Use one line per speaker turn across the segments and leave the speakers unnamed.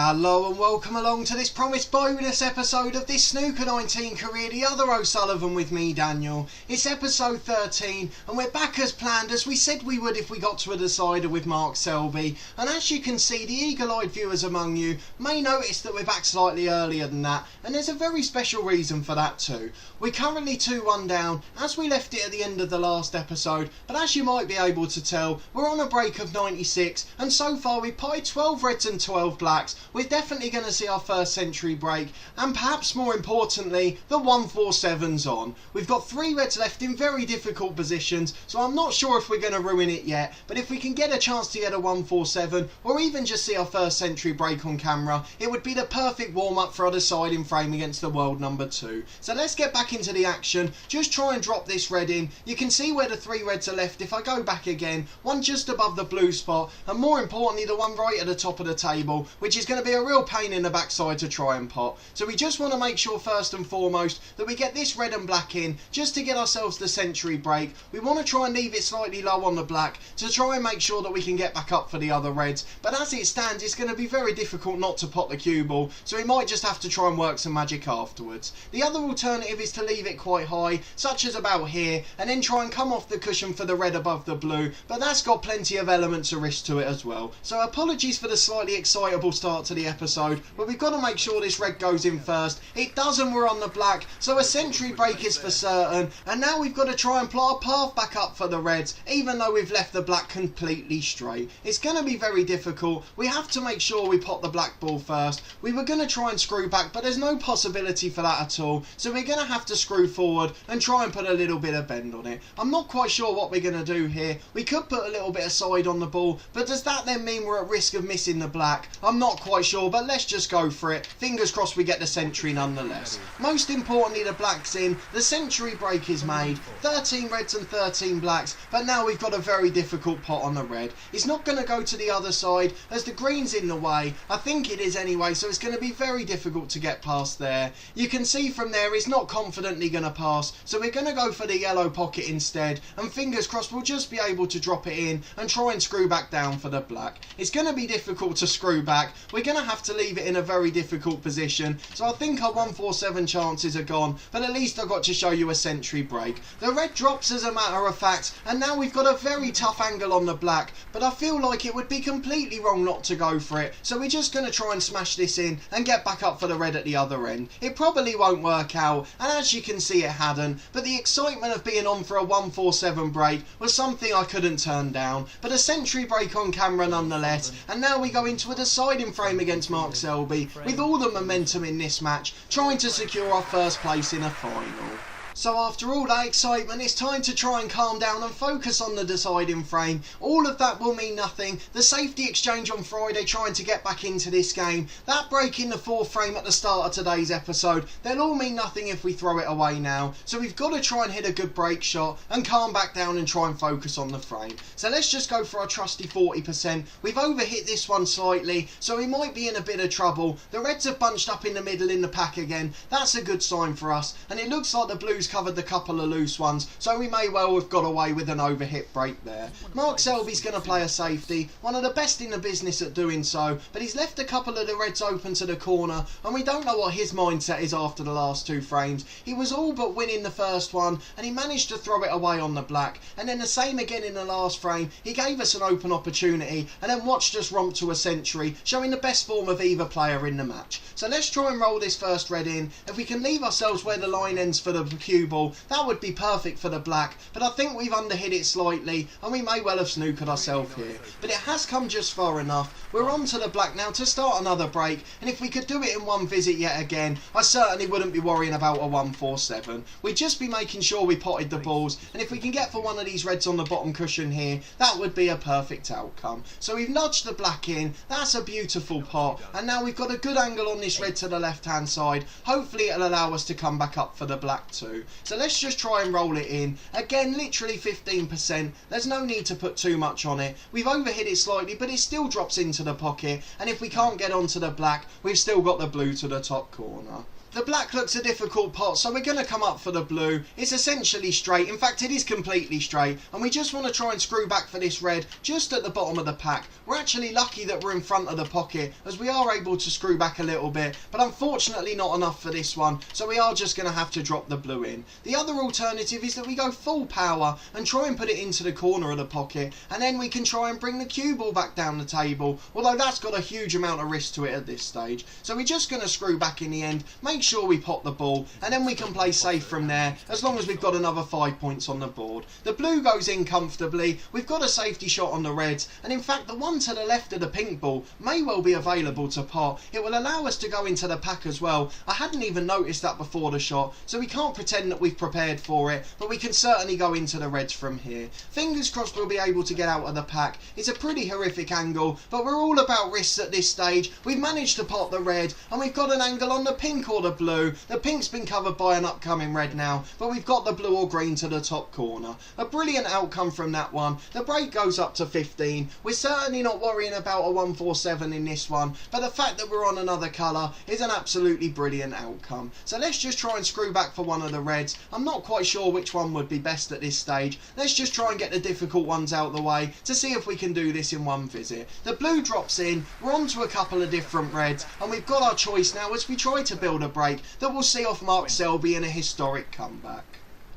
Hello and welcome along to this promised bonus episode of this Snooker 19 career, the other O'Sullivan with me, Daniel. It's episode 13 and we're back as planned, as we said we would if we got to a decider with Mark Selby. And as you can see, the eagle-eyed viewers among you may notice that we're back slightly earlier than that, and there's a very special reason for that too. We're currently 2-1 down as we left it at the end of the last episode, but as you might be able to tell, we're on a break of 96 and so far we've potted 12 reds and 12 blacks. We're definitely going to see our first century break, and perhaps more importantly, the 147's on. We've got 3 reds left in very difficult positions, so I'm not sure if we're going to ruin it yet, but if we can get a chance to get a 147 or even just see our first century break on camera, it would be the perfect warm-up for our deciding frame against the world number 2. So let's get back into the action. Just try and drop this red in. You can see where the 3 reds are left if I go back again, one just above the blue spot, and more importantly the one right at the top of the table, which is going to be a real pain in the backside to try and pot. So we just want to make sure first and foremost that we get this red and black in just to get ourselves the century break. We want to try and leave it slightly low on the black to try and make sure that we can get back up for the other reds, but as it stands it's going to be very difficult not to pot the cue ball, so we might just have to try and work some magic afterwards. The other alternative is to leave it quite high, such as about here, and then try and come off the cushion for the red above the blue, but that's got plenty of elements of risk to it as well. So apologies for the slightly excitable start to the episode, but we've got to make sure this red goes in first. It does, and we're on the black, so a century break is for certain, and now we've got to try and plot a path back up for the reds, even though we've left the black completely straight. It's going to be very difficult. We have to make sure we pot the black ball first. We were going to try and screw back, but there's no possibility for that at all, so we're going to have to screw forward and try and put a little bit of bend on it. I'm not quite sure what we're going to do here. We could put a little bit of side on the ball, but does that then mean we're at risk of missing the black? I'm not quite sure, but let's just go for it. Fingers crossed we get the century nonetheless. Most importantly, the black's in. The century break is made. 13 reds and 13 blacks, but now we've got a very difficult pot on the red. It's not going to go to the other side as the green's in the way. I think it is anyway, so it's going to be very difficult to get past there. You can see from there it's not confidently going to pass, so we're going to go for the yellow pocket instead, and fingers crossed we'll just be able to drop it in and try and screw back down for the black. It's going to be difficult to screw back. We're going to have to leave it in a very difficult position, so I think our 147 chances are gone, but at least I got to show you a century break. The red drops as a matter of fact, and now we've got a very tough angle on the black, but I feel like it would be completely wrong not to go for it, so we're just going to try and smash this in and get back up for the red at the other end. It probably won't work out, and as you can see it hadn't, but the excitement of being on for a 147 break was something I couldn't turn down. But a century break on camera nonetheless, and now we go into a deciding frame against Mark Selby with all the momentum in this match, trying to secure our first place in a final. So after all that excitement, it's time to try and calm down and focus on the deciding frame. All of that will mean nothing. The safety exchange on Friday trying to get back into this game, that break in the 4th frame at the start of today's episode, they'll all mean nothing if we throw it away now. So we've got to try and hit a good break shot and calm back down and try and focus on the frame. So let's just go for our trusty 40%. We've overhit this one slightly, so we might be in a bit of trouble. The reds have bunched up in the middle in the pack again. That's a good sign for us, and it looks like the blues covered the couple of loose ones, so we may well have got away with an overhit break there. Mark Selby's going to play a safety, one of the best in the business at doing so, but he's left a couple of the reds open to the corner, and we don't know what his mindset is after the last 2 frames. He was all but winning the first one, and he managed to throw it away on the black, and then the same again in the last frame. He gave us an open opportunity, and then watched us romp to a century, showing the best form of either player in the match. So let's try and roll this first red in. If we can leave ourselves where the line ends for the cue ball, that would be perfect for the black, but I think we've underhit it slightly and we may well have snookered ourselves here. But it has come just far enough. We're on to the black now to start another break, and if we could do it in one visit yet again, I certainly wouldn't be worrying about a 147. We'd just be making sure we potted the balls, and if we can get for one of these reds on the bottom cushion here, that would be a perfect outcome. So we've nudged the black in. That's a beautiful pot, and now we've got a good angle on this red to the left hand side. Hopefully it'll allow us to come back up for the black too. So let's just try and roll it in. Again, literally 15%. There's no need to put too much on it. We've overhit it slightly, but it still drops into the pocket, and if we can't get onto the black, we've still got the blue to the top corner. The black looks a difficult pot, so we're going to come up for the blue. It's essentially straight, in fact it is completely straight, and we just want to try and screw back for this red just at the bottom of the pack. We're actually lucky that we're in front of the pocket, as we are able to screw back a little bit, but unfortunately not enough for this one, so we are just going to have to drop the blue in. The other alternative is that we go full power and try and put it into the corner of the pocket, and then we can try and bring the cue ball back down the table, although that's got a huge amount of risk to it at this stage. So we're just going to screw back in the end, make sure we pot the ball, and then we can play safe from there as long as we've got another 5 points on the board. The blue goes in comfortably, we've got a safety shot on the reds, and in fact the one to the left of the pink ball may well be available to pot. It will allow us to go into the pack as well. I hadn't even noticed that before the shot, so we can't pretend that we've prepared for it, but we can certainly go into the reds from here. Fingers crossed we'll be able to get out of the pack. It's a pretty horrific angle, but we're all about risks at this stage. We've managed to pot the red, and we've got an angle on the pink or the blue. The pink's been covered by an upcoming red now, but we've got the blue or green to the top corner. A brilliant outcome from that one. The break goes up to 15. We're certainly not worrying about a 147 in this one, but the fact that we're on another colour is an absolutely brilliant outcome. So let's just try and screw back for one of the reds. I'm not quite sure which one would be best at this stage. Let's just try and get the difficult ones out of the way to see if we can do this in one visit. The blue drops in, we're on to a couple of different reds, and we've got our choice now as we try to build a break that will see off Mark Selby in a historic comeback.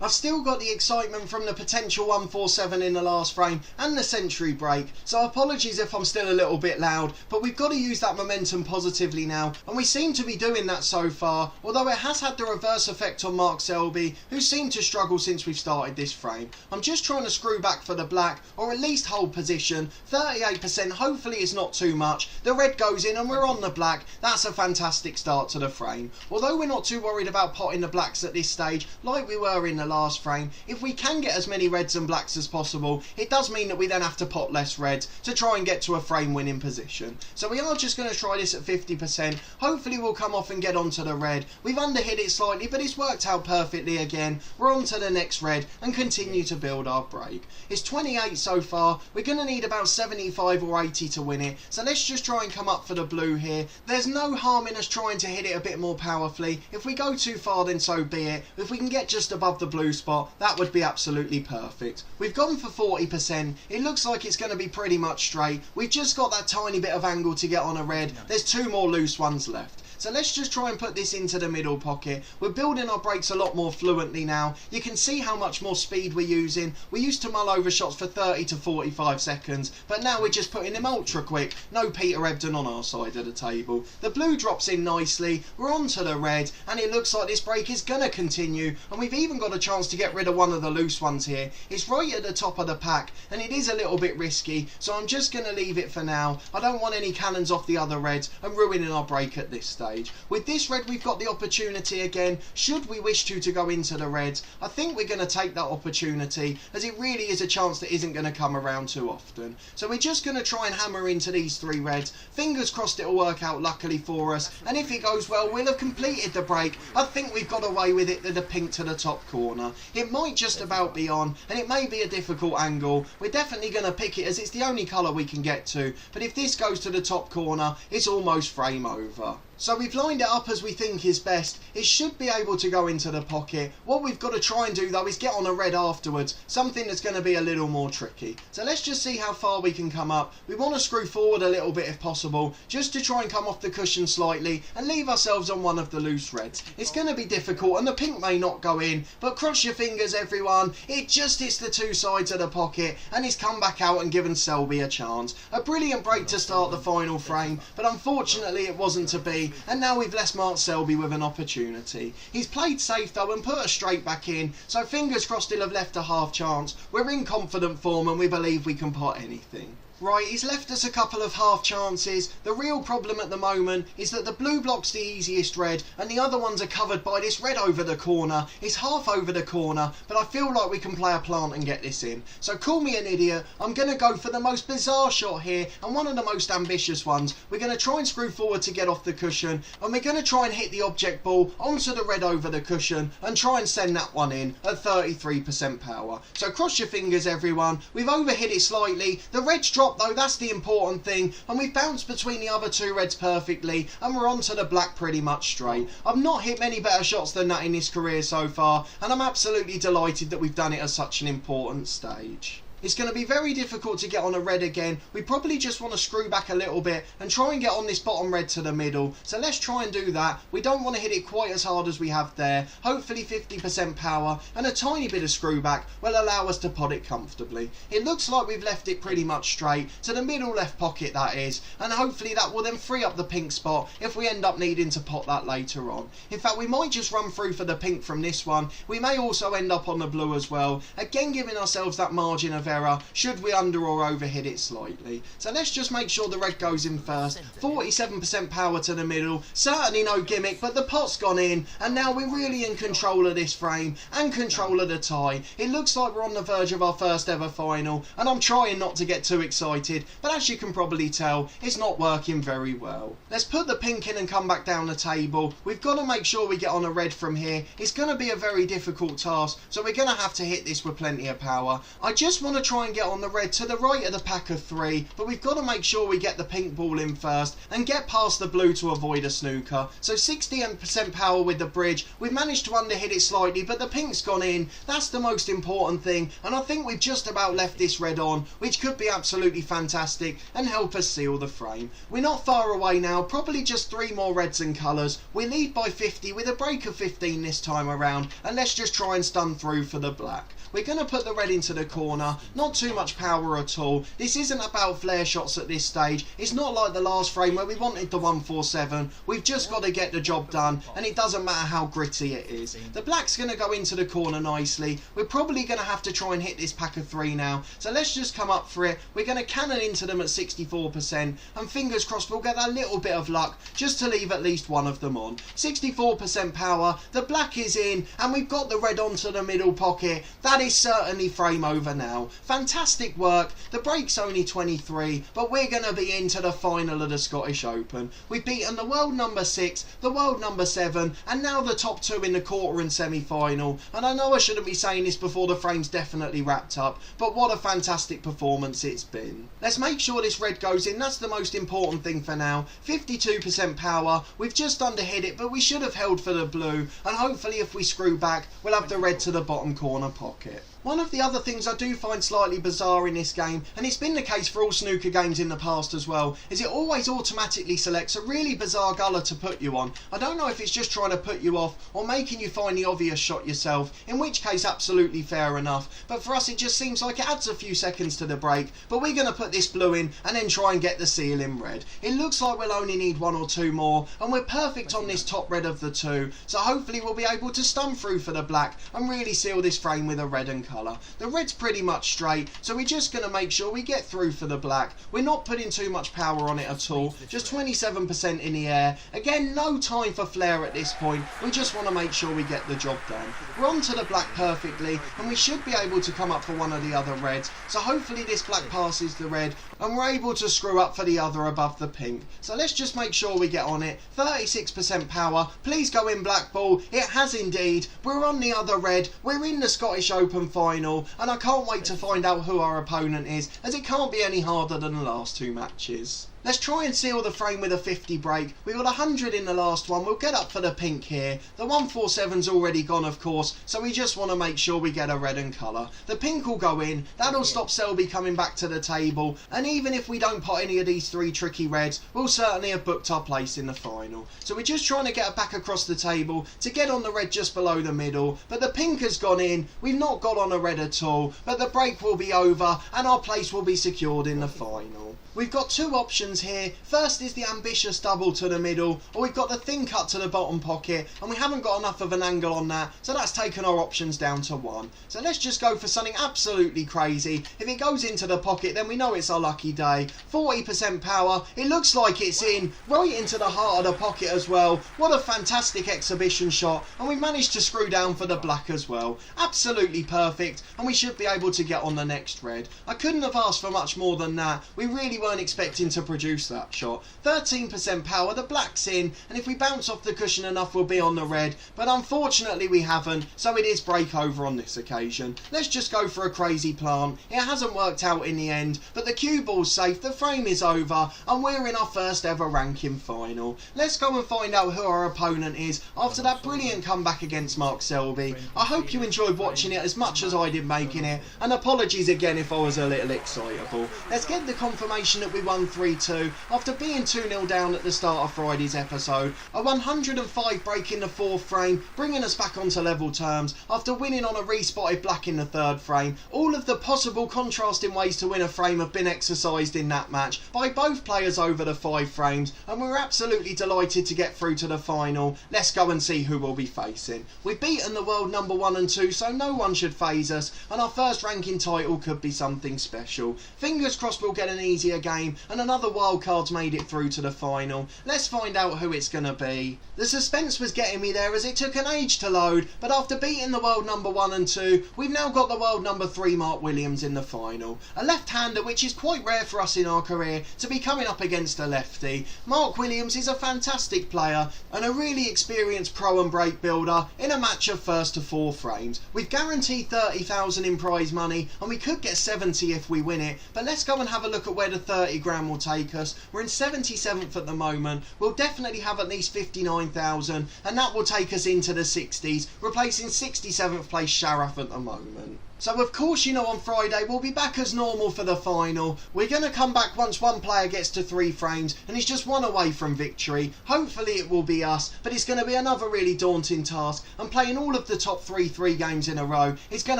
I've still got the excitement from the potential 147 in the last frame and the century break, so apologies if I'm still a little bit loud, but we've got to use that momentum positively now, and we seem to be doing that so far, although it has had the reverse effect on Mark Selby, who seemed to struggle since we've started this frame. I'm just trying to screw back for the black, or at least hold position. 38%, hopefully it's not too much. The red goes in and we're on the black. That's a fantastic start to the frame. Although we're not too worried about potting the blacks at this stage, like we were in the last frame, if we can get as many reds and blacks as possible, it does mean that we then have to pot less reds to try and get to a frame winning position. So we are just going to try this at 50%. Hopefully we'll come off and get onto the red. We've underhit it slightly, but it's worked out perfectly again. We're on to the next red and continue to build our break. It's 28 so far. We're going to need about 75 or 80 to win it, so let's just try and come up for the blue here. There's no harm in us trying to hit it a bit more powerfully. If we go too far, then so be it. If we can get just above the blue spot, that would be absolutely perfect. We've gone for 40%. It looks like it's going to be pretty much straight. We've just got that tiny bit of angle to get on a red. There's two more loose ones left. So let's just try and put this into the middle pocket. We're building our breaks a lot more fluently now. You can see how much more speed we're using. We used to mull over shots for 30 to 45 seconds, but now we're just putting them ultra quick. No Peter Ebdon on our side of the table. The blue drops in nicely. We're on to the red, and it looks like this break is going to continue, and we've even got a chance to get rid of one of the loose ones here. It's right at the top of the pack, and it is a little bit risky, so I'm just going to leave it for now. I don't want any cannons off the other reds and ruining our break at this stage. With this red, we've got the opportunity again, should we wish to go into the reds. I think we're going to take that opportunity, as it really is a chance that isn't going to come around too often. So we're just going to try and hammer into these three reds. Fingers crossed it'll work out luckily for us, and if it goes well, we'll have completed the break. I think we've got away with it with the pink to the top corner. It might just about be on, and it may be a difficult angle. We're definitely going to pick it as it's the only colour we can get to, but if this goes to the top corner, it's almost frame over. So we've lined it up as we think is best. It should be able to go into the pocket. What we've got to try and do though is get on a red afterwards, something that's going to be a little more tricky. So let's just see how far we can come up. We want to screw forward a little bit if possible, just to try and come off the cushion slightly and leave ourselves on one of the loose reds. It's going to be difficult and the pink may not go in, but cross your fingers everyone. It just hits the two sides of the pocket and it's come back out and given Selby a chance. A brilliant break to start the final frame, but unfortunately it wasn't to be. And now we've left Mark Selby with an opportunity. He's played safe though and put us straight back in, so fingers crossed he'll have left a half chance. We're in confident form and we believe we can pot anything. Right, he's left us a couple of half chances. The real problem at the moment is that the blue block's the easiest red and the other ones are covered by this red over the corner. It's half over the corner, but I feel like we can play a plant and get this in. So call me an idiot. I'm going to go for the most bizarre shot here and one of the most ambitious ones. We're going to try and screw forward to get off the cushion, and we're going to try and hit the object ball onto the red over the cushion and try and send that one in at 33% power. So cross your fingers everyone. We've overhit it slightly. The red's dropped drop though, that's the important thing, and we've bounced between the other two reds perfectly, and we're on to the black pretty much straight. I've not hit many better shots than that in this career so far, and I'm absolutely delighted that we've done it at such an important stage. It's going to be very difficult to get on a red again. We probably just want to screw back a little bit and try and get on this bottom red to the middle. So let's try and do that. We don't want to hit it quite as hard as we have there. Hopefully 50% power and a tiny bit of screw back will allow us to pot it comfortably. It looks like we've left it pretty much straight to the middle left pocket, that is, and hopefully that will then free up the pink spot if we end up needing to pot that later on. In fact, we might just run through for the pink from this one. We may also end up on the blue as well, again giving ourselves that margin of error should we under or over hit it slightly. So let's just make sure the red goes in first. 47% power to the middle, certainly no gimmick, but the pot's gone in, and now we're really in control of this frame and control of the tie. It looks like we're on the verge of our first ever final, and I'm trying not to get too excited, but as you can probably tell, it's not working very well. Let's put the pink in and come back down the table. We've got to make sure we get on a red from here. It's going to be a very difficult task, so we're going to have to hit this with plenty of power. I just want to try and get on the red to the right of the pack of three, but we've got to make sure we get the pink ball in first and get past the blue to avoid a snooker. So 60% power with the bridge. We've managed to underhit it slightly, but the pink's gone in. That's the most important thing, and I think we've just about left this red on, which could be absolutely fantastic and help us seal the frame. We're not far away now, probably just 3 more reds and colours. We lead by 50 with a break of 15 this time around, and let's just try and stun through for the black. We're going to put the red into the corner, not too much power at all. This isn't about flare shots at this stage. It's not like the last frame where we wanted the 147. We've just got to get the job done, and it doesn't matter how gritty it is. The black's going to go into the corner nicely. We're probably going to have to try and hit this pack of 3 now, so let's just come up for it. We're going to cannon into them at 64%, and fingers crossed we'll get a little bit of luck just to leave at least one of them on. 64% power, the black is in, and we've got the red onto the middle pocket. That is certainly frame over now. Fantastic work. The break's only 23, but we're going to be into the final of the Scottish Open. We've beaten the world number 6, the world number 7, and now the top 2 in the quarter and semi-final. And I know I shouldn't be saying this before the frame's definitely wrapped up, but what a fantastic performance it's been. Let's make sure this red goes in. That's the most important thing for now. 52% power. We've just underhit it, but we should have held for the blue, and hopefully if we screw back, we'll have the red to the bottom corner pocket. One of the other things I do find slightly bizarre in this game, and it's been the case for all snooker games in the past as well, is it always automatically selects a really bizarre colour to put you on. I don't know if it's just trying to put you off or making you find the obvious shot yourself, in which case absolutely fair enough, but for us it just seems like it adds a few seconds to the break. But we're going to put this blue in and then try and get the seal in red. It looks like we'll only need 1 or 2 more, and we're perfect on this top red of the 2, so hopefully we'll be able to stun through for the black and really seal this frame with a red and colour. The red's pretty much straight, so we're just going to make sure we get through for the black. We're not putting too much power on it at all, just 27% in the air. Again, no time for flare at this point. We just want to make sure we get the job done. We're on to the black perfectly, and we should be able to come up for one of the other reds. So hopefully this black passes the red, and we're able to screw up for the other above the pink. So let's just make sure we get on it. 36% power. Please go in, black ball. It has indeed. We're on the other red. We're in the Scottish Open final, and I can't wait to find out who our opponent is, as it can't be any harder than the last 2 matches. Let's try and seal the frame with a 50 break. We got 100 in the last one. We'll get up for the pink here. The 147's already gone, of course, so we just want to make sure we get a red and colour. The pink will go in. That'll stop Selby coming back to the table, and even if we don't pot any of these 3 tricky reds, we'll certainly have booked our place in the final. So we're just trying to get it back across the table to get on the red just below the middle, but the pink has gone in. We've not got on a red at all, but the break will be over and our place will be secured in the final. We've got 2 options here. First is the ambitious double to the middle, or we've got the thin cut to the bottom pocket, and we haven't got enough of an angle on that, so that's taken our options down to 1. So let's just go for something absolutely crazy. If it goes into the pocket, then we know it's our lucky day. 40% power. It looks like it's in, right into the heart of the pocket as well. What a fantastic exhibition shot, and we managed to screw down for the black as well. Absolutely perfect, and we should be able to get on the next red. I couldn't have asked for much more than that. We really weren't expecting to produce that shot. 13% power, the black's in, and if we bounce off the cushion enough we'll be on the red, but unfortunately we haven't, so it is break over on this occasion. Let's just go for a crazy plant. It hasn't worked out in the end, but the cue ball's safe, the frame is over, and we're in our first ever ranking final. Let's go and find out who our opponent is after that brilliant comeback against Mark Selby. I hope you enjoyed watching it as much as I did making it, and apologies again if I was a little excitable. Let's get the confirmation that we won 3-2 after being 2-0 down at the start of Friday's episode. A 105 break in the fourth frame, bringing us back onto level terms after winning on a respotted black in the third frame. All of the possible contrasting ways to win a frame have been exercised in that match by both players over the 5 frames, and we're absolutely delighted to get through to the final. Let's go and see who we'll be facing. We've beaten the world number 1 and 2, so no one should faze us, and our first ranking title could be something special. Fingers crossed we'll get an easier game and another wildcard's made it through to the final. Let's find out who it's going to be. The suspense was getting me there as it took an age to load, but after beating the world number 1 and 2, we've now got the world number 3 Mark Williams in the final. A left-hander, which is quite rare for us in our career to be coming up against a lefty. Mark Williams is a fantastic player and a really experienced pro and break builder in a match of first to 4 frames. We've guaranteed 30,000 in prize money and we could get 70 if we win it, but let's go and have a look at where the 30 grand will take us. We're in 77th at the moment. We'll definitely have at least 59,000 and that will take us into the 60s, replacing 67th place Sharaff at the moment. So of course, you know, on Friday we'll be back as normal for the final. We're going to come back once one player gets to 3 frames and he's just one away from victory. Hopefully it will be us, but it's going to be another really daunting task, and playing all of the top 3 games in a row is going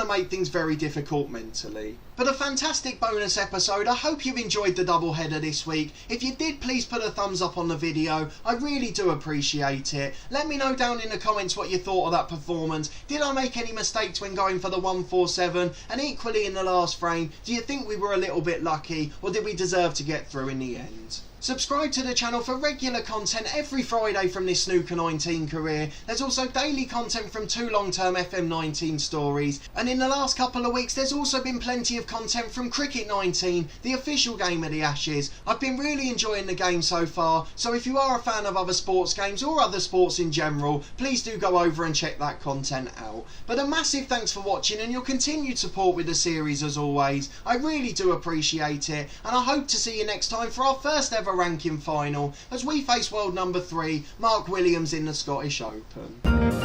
to make things very difficult mentally. But a fantastic bonus episode. I hope you enjoyed the double header this week. If you did, please put a thumbs up on the video. I really do appreciate it. Let me know down in the comments what you thought of that performance. Did I make any mistakes when going for the 147? And equally in the last frame, do you think we were a little bit lucky, or did we deserve to get through in the end? Subscribe to the channel for regular content every Friday from this Snooker 19 career. There's also daily content from 2 long-term FM19 stories. And in the last couple of weeks, there's also been plenty of content from Cricket 19, the official game of the Ashes. I've been really enjoying the game so far, so if you are a fan of other sports games or other sports in general, please do go over and check that content out. But a massive thanks for watching and your continued support with the series as always. I really do appreciate it, and I hope to see you next time for our first ever ranking final as we face world number 3 Mark Williams in the Scottish Open.